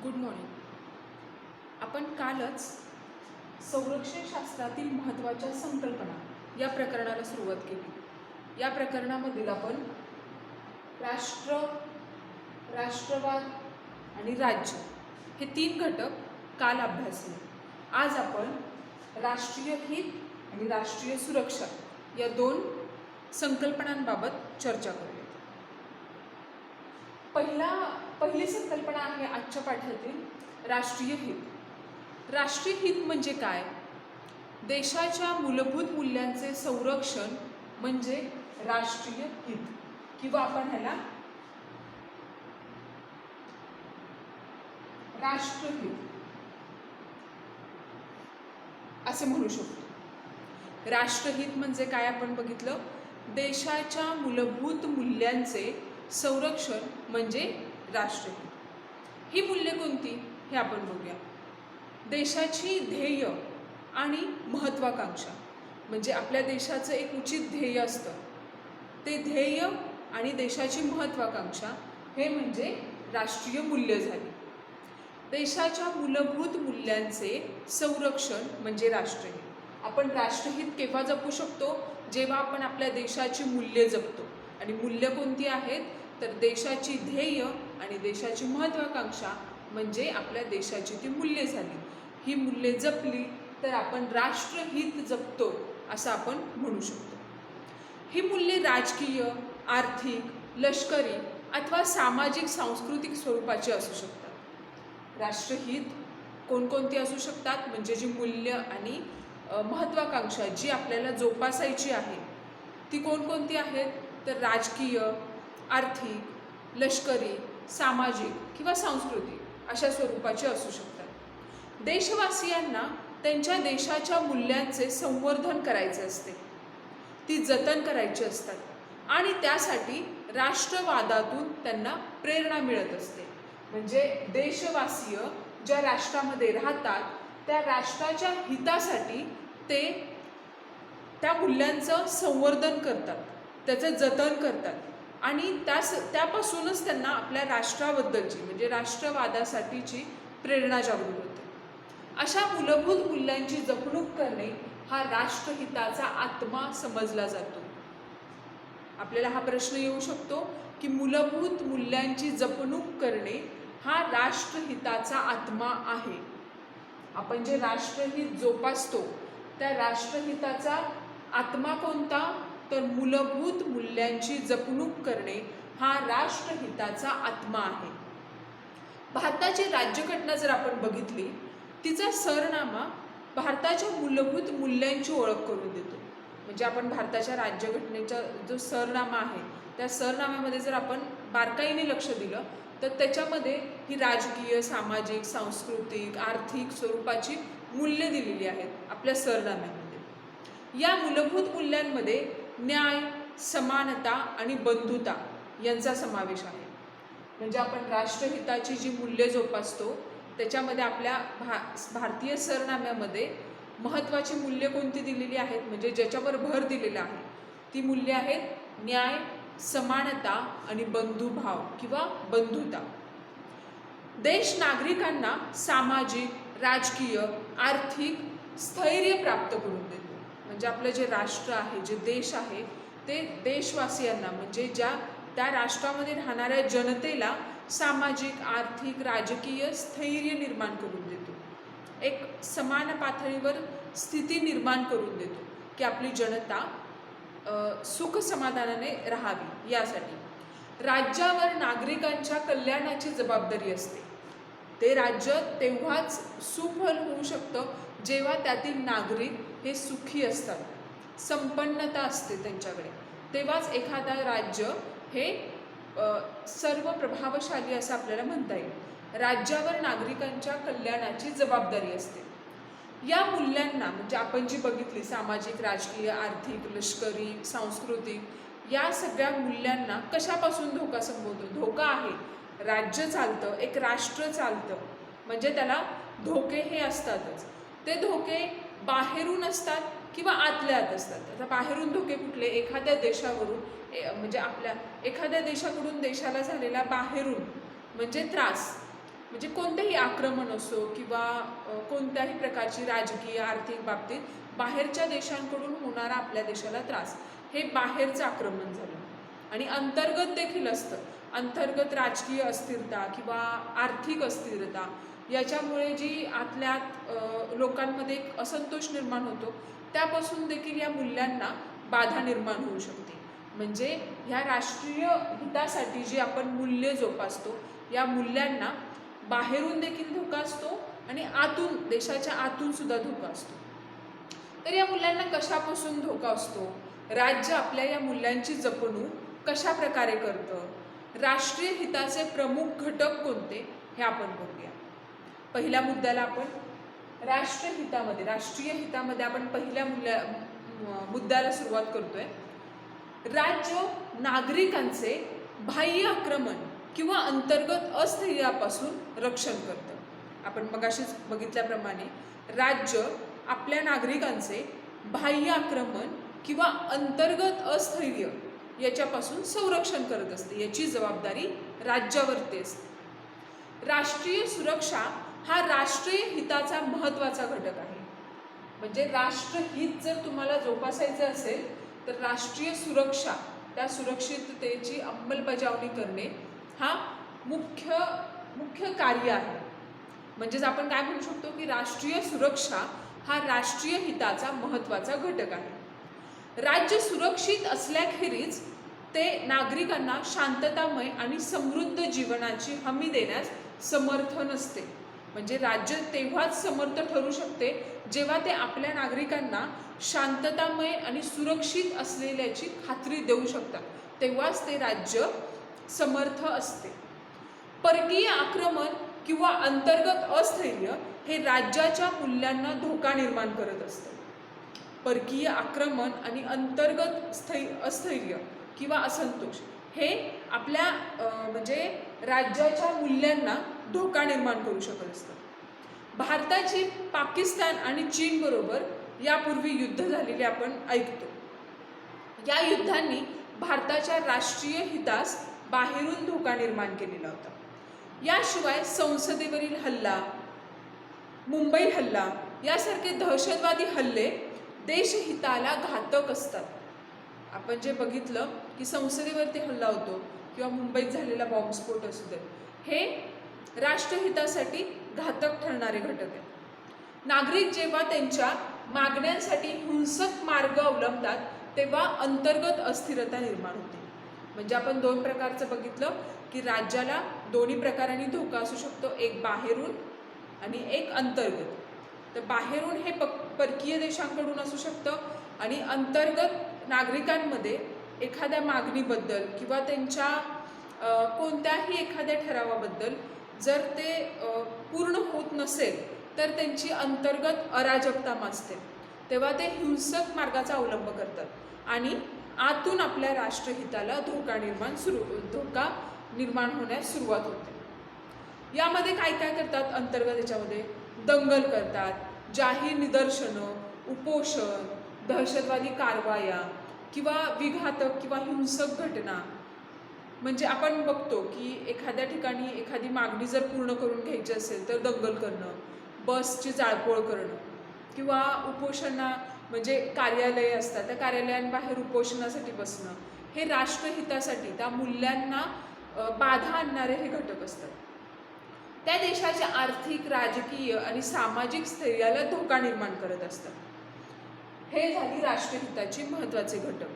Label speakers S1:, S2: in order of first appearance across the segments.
S1: Good morning. आपण कालच संरक्षण शास्त्रातील महत्त्वाच्या संकल्पना या प्रकरणाला सुरुवात केली. या प्रकरणामधील आपण राष्ट्र, राष्ट्रवाद आणि राज्य हे 3 घटक काल अभ्यासले. आज आपण राष्ट्रीय हित आणि राष्ट्रीय सुरक्षा या 2 संकल्पनांबाबत चर्चा करूया. पहिली संकल्पना आहे आजच्या पाठातील राष्ट्रीय हित. राष्ट्रीय हित म्हणजे काय? देशाच्या मूलभूत मूल्यांचे संरक्षण म्हणजे राष्ट्रीय हित, किंवा आपण ह्याला राष्ट्रहित असे म्हणू शकतो. राष्ट्रहित म्हणजे काय आपण बघितलं. देशाच्या मूलभूत मूल्यांचे संरक्षण म्हणजे राष्ट्रहित. ही मूल्ये कोणती हे आपण बघूया. देशाची ध्येय आणि महत्त्वाकांक्षा, म्हणजे आपल्या देशाचं एक उचित ध्येय असतं, ते ध्येय आणि देशाची महत्त्वाकांक्षा हे म्हणजे राष्ट्रीय मूल्य झाली. देशाच्या मूलभूत मूल्यांचे संरक्षण म्हणजे राष्ट्रहित. आपण राष्ट्रहित केव्हा जपू शकतो? जेव्हा आपण आपल्या देशाची मूल्ये जपतो. आणि मूल्य कोणती आहेत? तर देशाची ध्येय आणि देशाची महत्त्वाकांक्षा म्हणजे आपल्या देशाची ती मूल्ये झाली. ही मूल्ये जपली तर आपण राष्ट्रहित जपतो असं आपण म्हणू शकतो. ही मूल्ये राजकीय, आर्थिक, लष्करी अथवा सामाजिक सांस्कृतिक स्वरूपाची असू शकतात. राष्ट्रहित कोणकोणती असू शकतात? म्हणजे जी मूल्य आणि महत्त्वाकांक्षा जी आपल्याला जोपासायची आहे ती कोणकोणती आहेत? तर राजकीय, आर्थिक, लष्करी, सामाजिक किंवा सांस्कृतिक अशा स्वरूपाचे असू शकतात. देशवासियांना त्यांच्या देशाच्या मूल्यांचे संवर्धन करायचे असते, ती जतन करायची असतात आणि त्यासाठी राष्ट्रवादातून त्यांना प्रेरणा मिळत असते. म्हणजे देशवासीय ज्या राष्ट्रामध्ये राहतात त्या राष्ट्राच्या हितासाठी ते त्या मूल्यांचं संवर्धन करतात, त्याचं जतन करतात आणि त्यापासूनच त्यांना आपल्या राष्ट्राबद्दलची म्हणजे राष्ट्रवादासाठीची प्रेरणा जागृत होते. अशा मूलभूत मूल्यांची जपणूक करणे हा राष्ट्रहिताचा आत्मा समजला जातो. आपल्याला हा प्रश्न येऊ शकतो की मूलभूत मूल्यांची जपणूक करणे हा राष्ट्रहिताचा आत्मा आहे. आपण जे राष्ट्रहित जोपासतो त्या राष्ट्रहिताचा आत्मा कोणता? तर मूलभूत मूल्यांची जपणूक करणे हा राष्ट्रहिताचा आत्मा आहे. भारताची राज्यघटना जर आपण बघितली, तिचा सरनामा भारताच्या मूलभूत मूल्यांची ओळख करून देतो. म्हणजे आपण भारताच्या राज्यघटनेचा जो सरनामा आहे त्या सरनाम्यामध्ये जर आपण बारकाईने लक्ष दिलं तर त्याच्यामध्ये ही राजकीय, सामाजिक, सांस्कृतिक, आर्थिक स्वरूपाची मूल्ये दिलेली आहेत आपल्या सरनाम्यामध्ये. या मूलभूत मूल्यांमध्ये न्याय, समानता आणि बंधुता यांचा समावेश आहे. म्हणजे आपण राष्ट्रहिताची जी मूल्ये जोपासतो त्याच्यामध्ये आपल्या भारतीय सरनाम्यामध्ये महत्त्वाची मूल्ये कोणती दिलेली आहेत, म्हणजे ज्याच्यावर भर दिलेला आहे ती मूल्ये आहेत न्याय, समानता आणि बंधुभाव किंवा बंधुता. देश नागरिकांना सामाजिक, राजकीय, आर्थिक स्थैर्य प्राप्त करून देतो. म्हणजे आपलं जे राष्ट्र आहे, जे देश आहे ते देशवासियांना म्हणजे त्या राष्ट्रामध्ये राहणाऱ्या जनतेला सामाजिक, आर्थिक, राजकीय स्थैर्य निर्माण करून देतो. एक समान पातळीवर स्थिती निर्माण करून देतो की आपली जनता सुख समाधानाने राहावी. यासाठी राज्यावर नागरिकांच्या कल्याणाची जबाबदारी असते. ते राज्य तेव्हाच सुफल होऊ शकतं जेव्हा त्यातील नागरिक हे सुखी असतात, संपन्नता असते त्यांच्याकडे, तेव्हाच एखादा राज्य हे सर्व प्रभावशाली असं आपल्याला म्हणता येईल. राज्यावर नागरिकांच्या कल्याणाची जबाबदारी असते. या मूल्यांना म्हणजे आपण जी बघितली सामाजिक, राजकीय, आर्थिक, लष्करी, सांस्कृतिक या सगळ्या मूल्यांना कशापासून धोका संभवतो? धोका आहे, राज्य चालतं, एक राष्ट्र चालतं म्हणजे त्याला धोके हे असतातच. ते धोके बाहेरून असतात किंवा आतल्या आत असतात. आता बाहेरून धोके कुठले? एखाद्या देशावरून म्हणजे आपल्या एखाद्या देशाकडून देशाला झालेला बाहेरून म्हणजे त्रास, म्हणजे कोणतेही आक्रमण असो किंवा कोणत्याही प्रकारची राजकीय आर्थिक बाबतीत बाहेरच्या देशांकडून होणारा आपल्या देशाला त्रास, हे बाहेरचं आक्रमण झालं. आणि अंतर्गत देखील असतं, अंतर्गत राजकीय अस्थिरता किंवा आर्थिक अस्थिरता याच्यामुळे जी आतल्यात लोकांमध्ये एक असंतोष निर्माण होतो, त्यापासून देखील या मूल्यांना बाधा निर्माण होऊ शकते. म्हणजे ह्या राष्ट्रीय हितासाठी जी आपण मूल्ये जोपासतो, या मूल्यांना बाहेरून देखील धोका असतो आणि आतून, देशाच्या आतून सुद्धा धोका असतो. तर या मूल्यांना कशापासून धोका असतो, राज्य आपल्या या मूल्यांची जपणूक कशा प्रकारे करतं, राष्ट्रीय हिताचे प्रमुख घटक कोणते, हे आपण बघूया. पहिल्या मुद्द्याला आपण राष्ट्रीय हितामध्ये आपण पहिल्या मुद्द्याला सुरुवात करतोय. राज्य नागरिकांचे बाह्य आक्रमण किंवा अंतर्गत अस्थैर्यापासून रक्षण करतं. आपण मगाशीच बघितल्याप्रमाणे राज्य आपल्या नागरिकांचे बाह्य आक्रमण किंवा अंतर्गत अस्थैर्य याच्यापासून संरक्षण करत असते. याची जबाबदारी राज्यावरती असते. राष्ट्रीय सुरक्षा हा राष्ट्रीय हिताचा महत्त्वाचा घटक आहे. म्हणजे राष्ट्रहित जर तुम्हाला जोपासायचं असेल तर राष्ट्रीय सुरक्षा, त्या सुरक्षिततेची अंमलबजावणी करणे हा मुख्य कार्य आहे. म्हणजेच आपण काय म्हणू शकतो की राष्ट्रीय सुरक्षा हा राष्ट्रीय हिताचा महत्त्वाचा घटक आहे. राज्य सुरक्षित असल्याखेरीज ते नागरिकांना शांततामय आणि समृद्ध जीवनाची हमी देण्यास समर्थ नसते. म्हणजे राज्य तेव्हाच समर्थ ठरू शकते जेव्हा ते आपल्या नागरिकांना शांततामय आणि सुरक्षित असलेल्याची खात्री देऊ शकतात, तेव्हाच ते राज्य समर्थ असते. परकीय आक्रमण किंवा अंतर्गत अस्थैर्य हे राज्याच्या मूल्यांना धोका निर्माण करत असते. परकीय आक्रमण आणि अंतर्गत अस्थैर्य किंवा असंतोष हे आपल्या म्हणजे राज्याच्या मूल्यांना धोका निर्माण करू शकत असतं. भारताची पाकिस्तान आणि चीन बरोबर यापूर्वी युद्ध झालेले आपण ऐकतो. या युद्धांनी भारताच्या राष्ट्रीय हितास बाहेरून धोका निर्माण केलेला होता. याशिवाय संसदेवरील हल्ला, मुंबई हल्ला यासारखे दहशतवादी हल्ले देशहिताला घातक असतात. आपण जे बघितलं की संसदेवरती हल्ला होतो किंवा मुंबईत झालेला बॉम्बस्फोट असू दे, हे राष्ट्रहितासाठी घातक ठरणारे घटक आहेत. नागरिक जेव्हा त्यांच्या मागण्यांसाठी हिंसक मार्ग अवलंबतात तेव्हा अंतर्गत अस्थिरता निर्माण होते. म्हणजे आपण दोन प्रकारचं बघितलं की राज्याला दोन्ही प्रकारांनी धोका असू शकतो, एक बाहेरून आणि एक अंतर्गत. तर बाहेरून हे परकीय देशांकडून असू शकतं आणि अंतर्गत नागरिकांमध्ये एखाद्या मागणीबद्दल किंवा त्यांच्या कोणत्याही एखाद्या ठरावाबद्दल जर ते पूर्ण होत नसेल तर त्यांची अंतर्गत अराजकता माजते, तेव्हा ते हिंसक मार्गाचा अवलंब करतात आणि आतून आपल्या राष्ट्रहिताला धोका निर्माण होण्यास सुरुवात होते. यामध्ये काय काय करतात अंतर्गत याच्यामध्ये? दंगल करतात, जाहीर निदर्शनं, उपोषण, दहशतवादी कारवाया किंवा विघातक किंवा हिंसक घटना. म्हणजे आपण बघतो की एखाद्या ठिकाणी एखादी मागणी जर पूर्ण करून घ्यायची असेल तर दंगल करणं, बसची जाळपोळ करणं किंवा उपोषणा म्हणजे कार्यालये असतात त्या कार्यालयांबाहेर उपोषणासाठी बसणं, हे राष्ट्रहितासाठी त्या मूल्यांना बाधा आणणारे हे घटक असतात. त्या देशाच्या आर्थिक, राजकीय आणि सामाजिक स्थैर्याला धोका निर्माण करत असतात. हे झाली राष्ट्रहिताची महत्त्वाचे घटक.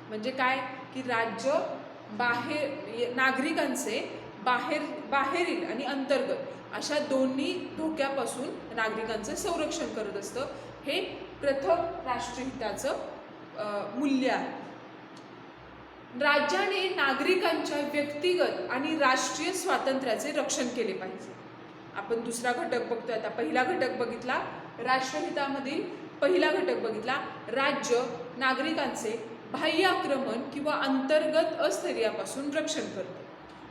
S1: म्हणजे काय की राज्य नागरिकांचे बाहेरील आणि अंतर्गत अशा दोन्ही धोक्यापासून नागरिकांचे संरक्षण करत असतं. हे प्रथम राष्ट्रहिताचं मूल्य आहे. राज्याने नागरिकांच्या व्यक्तिगत आणि राष्ट्रीय स्वातंत्र्याचे रक्षण केले पाहिजे. आपण दुसरा घटक बघतोय आता. पहिला घटक बघितला राष्ट्रहितामधील, पहिला घटक बघितला राज्य नागरिकांचे बाह्य आक्रमण किंवा अंतर्गत अस्थैर्यापासून रक्षण करते.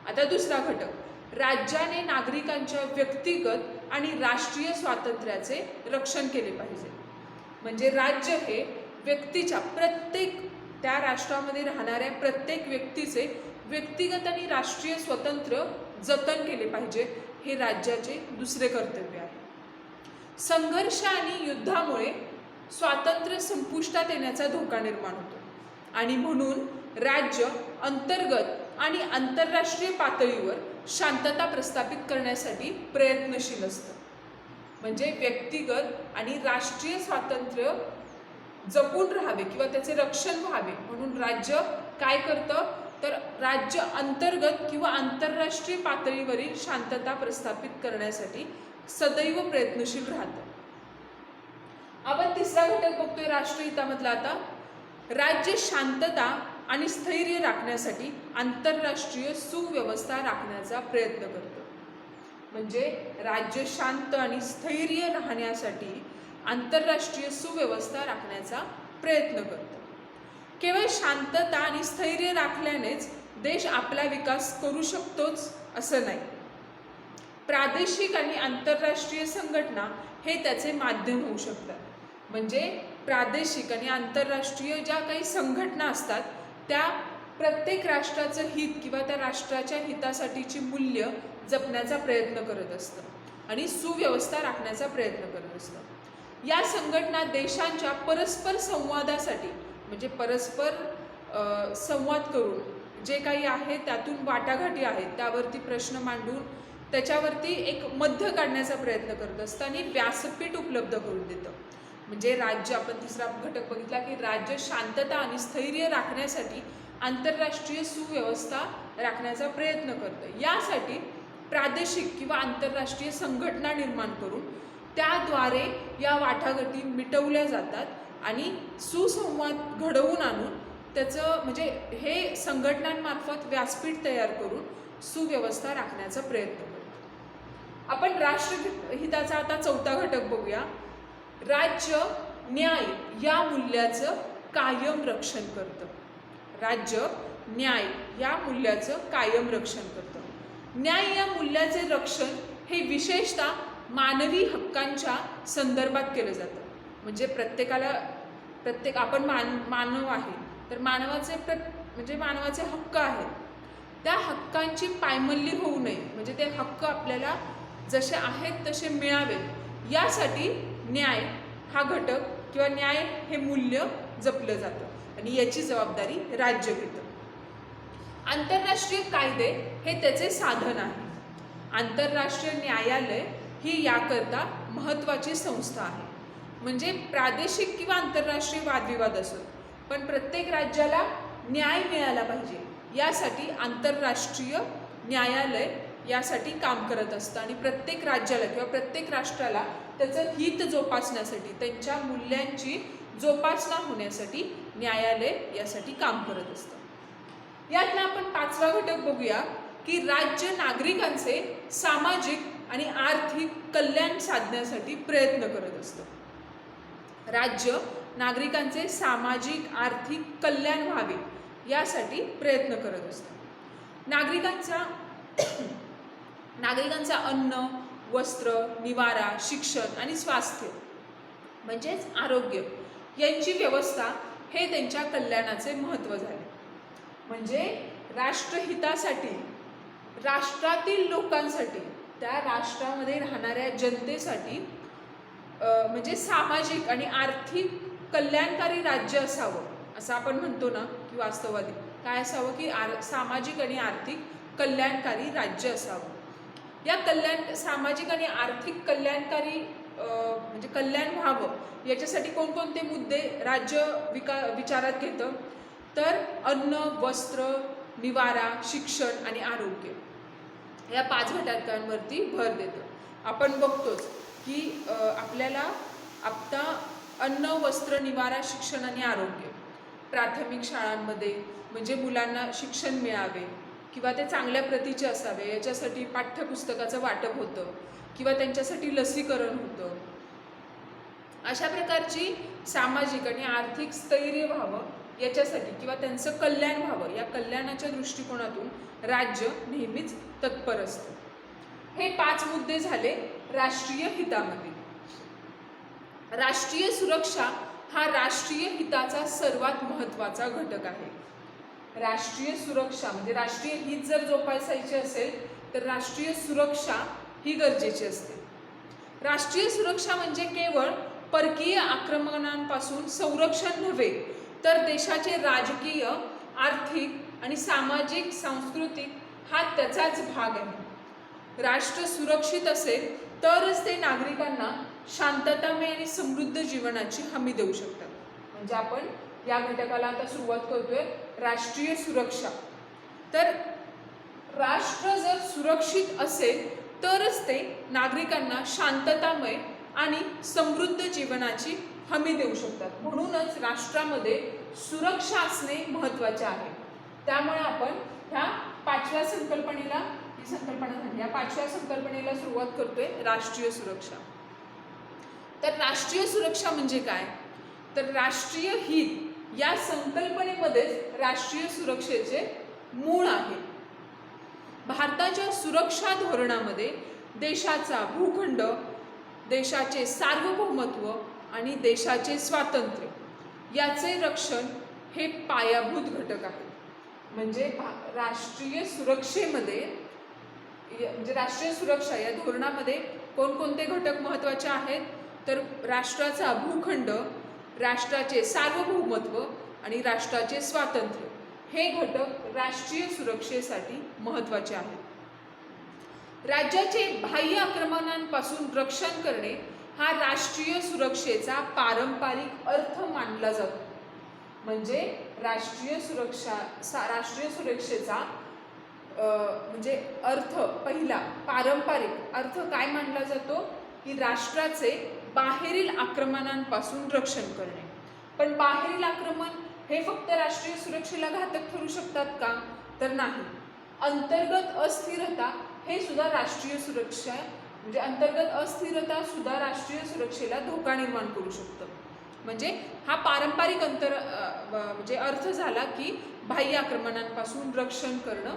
S1: आता दुसरा घटक, राज्याने नागरिकांच्या व्यक्तिगत आणि राष्ट्रीय स्वातंत्र्याचे रक्षण केले पाहिजे. म्हणजे राज्य हे व्यक्तीच्या प्रत्येक त्या राष्ट्रामध्ये राहणाऱ्या प्रत्येक व्यक्तीचे व्यक्तिगत आणि राष्ट्रीय स्वातंत्र्य जतन केले पाहिजे, हे राज्याचे दुसरे कर्तव्य आहे. संघर्ष आणि युद्धामुळे स्वातंत्र्य संपुष्टात येण्याचा धोका निर्माण होतो आणि म्हणून राज्य अंतर्गत आणि आंतरराष्ट्रीय पातळीवर शांतता प्रस्थापित करण्यासाठी प्रयत्नशील असतं. म्हणजे व्यक्तिगत आणि राष्ट्रीय स्वातंत्र्य जपून राहावे किंवा त्याचे रक्षण व्हावे म्हणून राज्य काय करतं, तर राज्य अंतर्गत किंवा आंतरराष्ट्रीय पातळीवरील शांतता प्रस्थापित करण्यासाठी सदैव प्रयत्नशील राहतं. आपण तिसरा घटक बघतोय राष्ट्रहितामधला आता. राज्य शांतता आणि स्थैर्य राखण्यासाठी आंतरराष्ट्रीय सुव्यवस्था राखण्याचा प्रयत्न करतं. म्हणजे राज्य शांत आणि स्थैर्य राहण्यासाठी आंतरराष्ट्रीय सुव्यवस्था राखण्याचा प्रयत्न करतो. केवळ शांतता आणि स्थैर्य राखल्यानेच देश आपला विकास करू शकतोच असं नाही. प्रादेशिक आणि आंतरराष्ट्रीय संघटना हे त्याचे माध्यम होऊ शकतात. म्हणजे प्रादेशिक आणि आंतरराष्ट्रीय ज्या काही संघटना असतात त्या प्रत्येक राष्ट्राचं हित किंवा त्या राष्ट्राच्या हितासाठीची मूल्य जपण्याचा प्रयत्न करत असतं आणि सुव्यवस्था राखण्याचा प्रयत्न करत असतं. या संघटना देशांच्या परस्पर संवादासाठी म्हणजे परस्पर संवाद करून जे काही आहे त्यातून वाटाघाटी आहेत त्यावरती प्रश्न मांडून त्याच्यावरती एक मध्य काढण्याचा प्रयत्न करत असतं आणि व्यासपीठ उपलब्ध करून देतं. म्हणजे राज्य, आपण तिसरा घटक बघितला की राज्य शांतता आणि स्थैर्य राखण्यासाठी आंतरराष्ट्रीय सुव्यवस्था राखण्याचा प्रयत्न करतं. यासाठी प्रादेशिक किंवा आंतरराष्ट्रीय संघटना निर्माण करून त्याद्वारे या वाटाघाटी मिटवल्या जातात आणि सुसंवाद घडवून आणून त्याचं म्हणजे हे संघटनांमार्फत व्यासपीठ तयार करून सुव्यवस्था राखण्याचा प्रयत्न करतो. आपण राष्ट्रहिताचा आता चौथा घटक बघूया. राज्य न्याय या मूल्याचं कायम रक्षण करतं. राज्य न्याय या मूल्याचं कायम रक्षण करतं. न्याय या मूल्याचे रक्षण हे विशेषतः मानवी हक्कांच्या संदर्भात केलं जातं. म्हणजे आपण मानव आहे तर मानवाचे हक्क आहेत. त्या हक्कांची पायमल्ली होऊ नये म्हणजे ते हक्क आपल्याला जसे आहेत तसे मिळावेत यासाठी न्याय हा घटक किंवा न्याय हे मूल्य जपलं जातं आणि याची जबाबदारी राज्य घेतं. आंतरराष्ट्रीय कायदे हे त्याचे साधन आहे. आंतरराष्ट्रीय न्यायालय ही याकरता महत्त्वाची संस्था आहे. म्हणजे प्रादेशिक किंवा आंतरराष्ट्रीय वादविवाद असो पण प्रत्येक राज्याला न्याय मिळाला पाहिजे यासाठी आंतरराष्ट्रीय न्यायालय यासाठी काम करत असतं आणि प्रत्येक राज्याला किंवा प्रत्येक राष्ट्राला त्याचं हित जोपासण्यासाठी त्यांच्या मूल्यांची जोपासना होण्यासाठी न्यायालय यासाठी काम करत असतं. यातला आपण पाचवा घटक बघूया की राज्य नागरिकांचे सामाजिक आणि आर्थिक कल्याण साधण्यासाठी प्रयत्न करत असतं. राज्य नागरिकांचे सामाजिक आर्थिक कल्याण व्हावे यासाठी प्रयत्न करत असतं. नागरिकांचा अन्न, वस्त्र, निवारा, शिक्षण आणि स्वास्थ्य म्हणजेच आरोग्य यांची व्यवस्था हे त्यांच्या कल्याणाचे महत्त्व झाले. म्हणजे राष्ट्रहितासाठी राष्ट्रातील लोकांसाठी त्या राष्ट्रामध्ये राहणाऱ्या जनतेसाठी म्हणजे सामाजिक आणि आर्थिक कल्याणकारी राज्य असावं असं आपण म्हणतो ना की वास्तववादी काय असावं की सामाजिक आणि आर्थिक कल्याणकारी राज्य असावं. या सामाजिक आणि आर्थिक कल्याणकारी म्हणजे कल्याण व्हावं याच्यासाठी कोणकोणते मुद्दे राज्य विचारात घेतं तर अन्न, वस्त्र, निवारा, शिक्षण आणि आरोग्य या 5 घटकांवरती भर देतं. आपण बघतोच की आपल्याला आता अन्न, वस्त्र, निवारा, शिक्षण आणि आरोग्य प्राथमिक शाळांमध्ये म्हणजे मुलांना शिक्षण मिळावे किंवा ते चांगल्या प्रतीचे असावे याच्यासाठी पाठ्यपुस्तकाचं वाटप होतं किंवा त्यांच्यासाठी लसीकरण होतं. अशा प्रकारची सामाजिक आणि आर्थिक स्थैर्य व्हावं याच्यासाठी किंवा त्यांचं कल्याण व्हावं या कल्याणाच्या दृष्टिकोनातून राज्य नेहमीच तत्पर असतं. हे 5 मुद्दे झाले राष्ट्रीय हितामध्ये. राष्ट्रीय सुरक्षा हा राष्ट्रीय हिताचा सर्वात महत्त्वाचा घटक आहे. राष्ट्रीय सुरक्षा म्हणजे राष्ट्रीय हित जर जोपासायचे असेल तर राष्ट्रीय सुरक्षा ही गरजेची असते. राष्ट्रीय सुरक्षा म्हणजे केवळ परकीय आक्रमणांपासून संरक्षण नव्हे, तर देशाचे राजकीय, आर्थिक आणि सामाजिक, सांस्कृतिक हा त्याचाच भाग आहे. राष्ट्र सुरक्षित असेल तरच ते नागरिकांना शांततामय आणि समृद्ध जीवनाची हमी देऊ शकतात. म्हणजे आपण या घटकाला आता सुरुवात करतोय, राष्ट्रीय सुरक्षा. तर राष्ट्र जर सुरक्षित असेल तरच ते नागरिकांना शांततामय आणि समृद्ध जीवनाची हमी देऊ शकतात. म्हणूनच राष्ट्रामध्ये सुरक्षा असणे महत्त्वाचे आहे. त्यामुळे आपण ह्या पाचव्या संकल्पनेला, ही संकल्पना झाली, या पाचव्या संकल्पनेला सुरुवात करतोय, राष्ट्रीय सुरक्षा. तर राष्ट्रीय सुरक्षा म्हणजे काय? तर राष्ट्रीय हित या संकल्पनेमध्येच राष्ट्रीय सुरक्षेचे मूळ आहे. भारताच्या सुरक्षा धोरणामध्ये देशाचा भूखंड, देशाचे सार्वभौमत्व आणि देशाचे स्वातंत्र्य याचे रक्षण हे पायाभूत घटक आहेत. म्हणजे राष्ट्रीय सुरक्षेमध्ये, म्हणजे राष्ट्रीय सुरक्षा या धोरणामध्ये कोणकोणते घटक महत्त्वाचे आहेत? तर राष्ट्राचा भूखंड, राष्ट्राचे सार्वभौमत्व आणि राष्ट्राचे स्वातंत्र्य हे घटक राष्ट्रीय सुरक्षेसाठी महत्त्वाचे आहेत. राज्याचे बाह्य आक्रमणांपासून रक्षण करणे हा राष्ट्रीय सुरक्षेचा पारंपरिक अर्थ मानला जातो. म्हणजे राष्ट्रीय सुरक्षेचा म्हणजे अर्थ, पहिला पारंपरिक अर्थ काय मानला जातो? की राष्ट्राचे बाहेरील आक्रमणांपासून रक्षण करणे. पण बाहेरील आक्रमण हे फक्त राष्ट्रीय सुरक्षेला घातक ठरू शकतात का? तर नाही. अंतर्गत अस्थिरता हे सुद्धा राष्ट्रीय सुरक्षा, म्हणजे अंतर्गत अस्थिरता सुद्धा राष्ट्रीय सुरक्षेला धोका निर्माण करू शकतं. म्हणजे हा पारंपरिक म्हणजे अर्थ झाला की बाह्य आक्रमणांपासून रक्षण करणं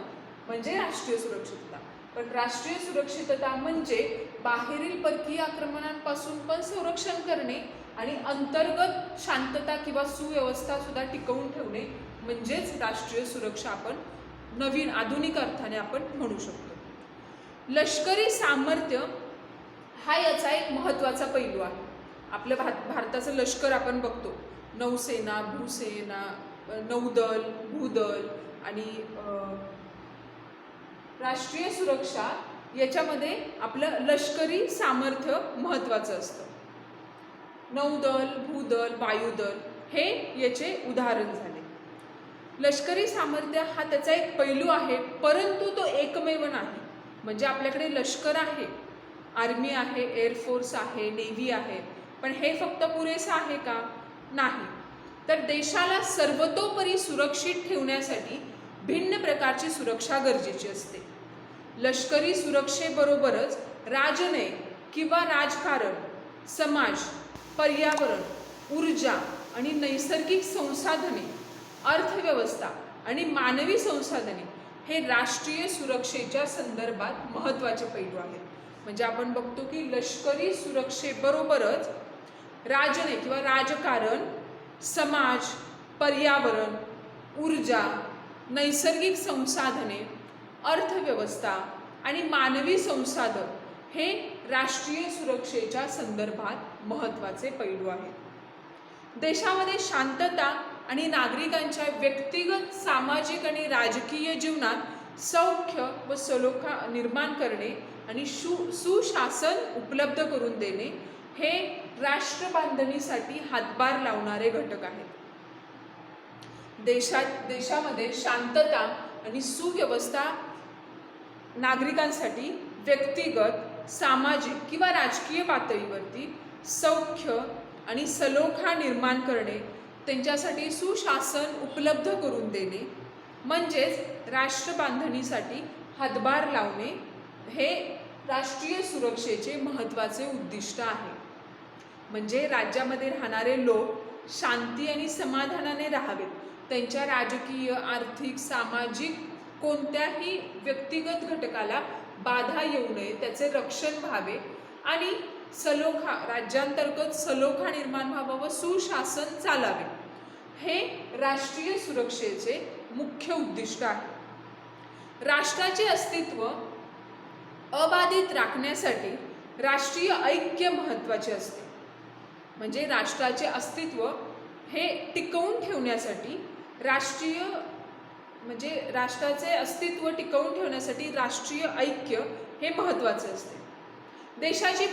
S1: म्हणजे राष्ट्रीय सुरक्षितता. पण राष्ट्रीय सुरक्षितता म्हणजे बाहेरील परकीय आक्रमणांपासून पण संरक्षण करणे आणि अंतर्गत शांतता किंवा सुव्यवस्था सुद्धा टिकवून ठेवणे म्हणजेच राष्ट्रीय सुरक्षा आपण नवीन आधुनिक अर्थाने आपण म्हणू शकतो. लष्करी सामर्थ्य हा याचा एक महत्त्वाचा पैलू आहे. आपलं भारताचं लष्कर आपण बघतो, नौसेना, भूसेना, नौदल, भूदल आणि राष्ट्रीय सुरक्षा याच्यामध्ये आपलं लष्करी सामर्थ्य महत्त्वाचं असतं. नौदल, भूदल, वायुदल हे याचे उदाहरण झाले. लष्करी सामर्थ्य हा त्याचा एक पैलू आहे, परंतु तो एकमेव नाही. म्हणजे आपल्याकडे लष्कर आहे, आर्मी आहे, एअरफोर्स आहे, नेव्ही आहे, पण हे फक्त पुरेसं आहे का? नाही. तर देशाला सर्वतोपरी सुरक्षित ठेवण्यासाठी भिन्न प्रकारची सुरक्षा गरजेची असते. लष्करी सुरक्षेबरोबरच राजनैतिक किंवा राजकारण, समाज, पर्यावरण, ऊर्जा आणि नैसर्गिक संसाधने, अर्थव्यवस्था आणि मानवी संसाधने हे राष्ट्रीय सुरक्षेच्या संदर्भात महत्त्वाचे पैलू आहेत. म्हणजे आपण बघतो की लष्करी सुरक्षेबरोबरच राजनैतिक किंवा राजकारण, समाज, पर्यावरण, ऊर्जा, नैसर्गिक संसाधने, अर्थव्यवस्था आणि मानवी संसाधन हे राष्ट्रीय सुरक्षेच्या संदर्भात महत्त्वाचे पैलू आहेत. देशामध्ये शांतता आणि नागरिकांच्या व्यक्तिगत, सामाजिक आणि राजकीय जीवनात सौख्य व सलोखा निर्माण करणे आणि सुशासन उपलब्ध करून देणे हे राष्ट्रबांधणीसाठी हातभार लावणारे घटक आहेत. देशामध्ये शांतता आणि सुव्यवस्था नागरिकांसाठी व्यक्तिगत, सामाजिक किंवा राजकीय पातळीवरती सौख्य आणि सलोखा निर्माण करणे, त्यांच्यासाठी सुशासन उपलब्ध करून देणे म्हणजेच राष्ट्रबांधणीसाठी हातभार लावणे हे राष्ट्रीय सुरक्षेचे महत्त्वाचे उद्दिष्ट आहे. म्हणजे राज्यामध्ये राहणारे लोक शांती आणि समाधानाने राहावेत, त्यांच्या राजकीय, आर्थिक, सामाजिक कोणत्याही व्यक्तिगत घटकाला बाधा येऊ नये, त्याचे रक्षण व्हावे आणि सलोखा, राज्यांतर्गत सलोखा निर्माण व्हावा व सुशासन चालावे हे राष्ट्रीय सुरक्षेचे मुख्य उद्दिष्ट आहे. राष्ट्राचे अस्तित्व अबाधित राखण्यासाठी राष्ट्रीय ऐक्य महत्त्वाचे असते. म्हणजे राष्ट्राचे अस्तित्व हे टिकवून ठेवण्यासाठी राष्ट्राचे अस्तित्व टिकवून ठेवण्यासाठी राष्ट्रीय ऐक्य हे महत्त्वाचे असते. देशाची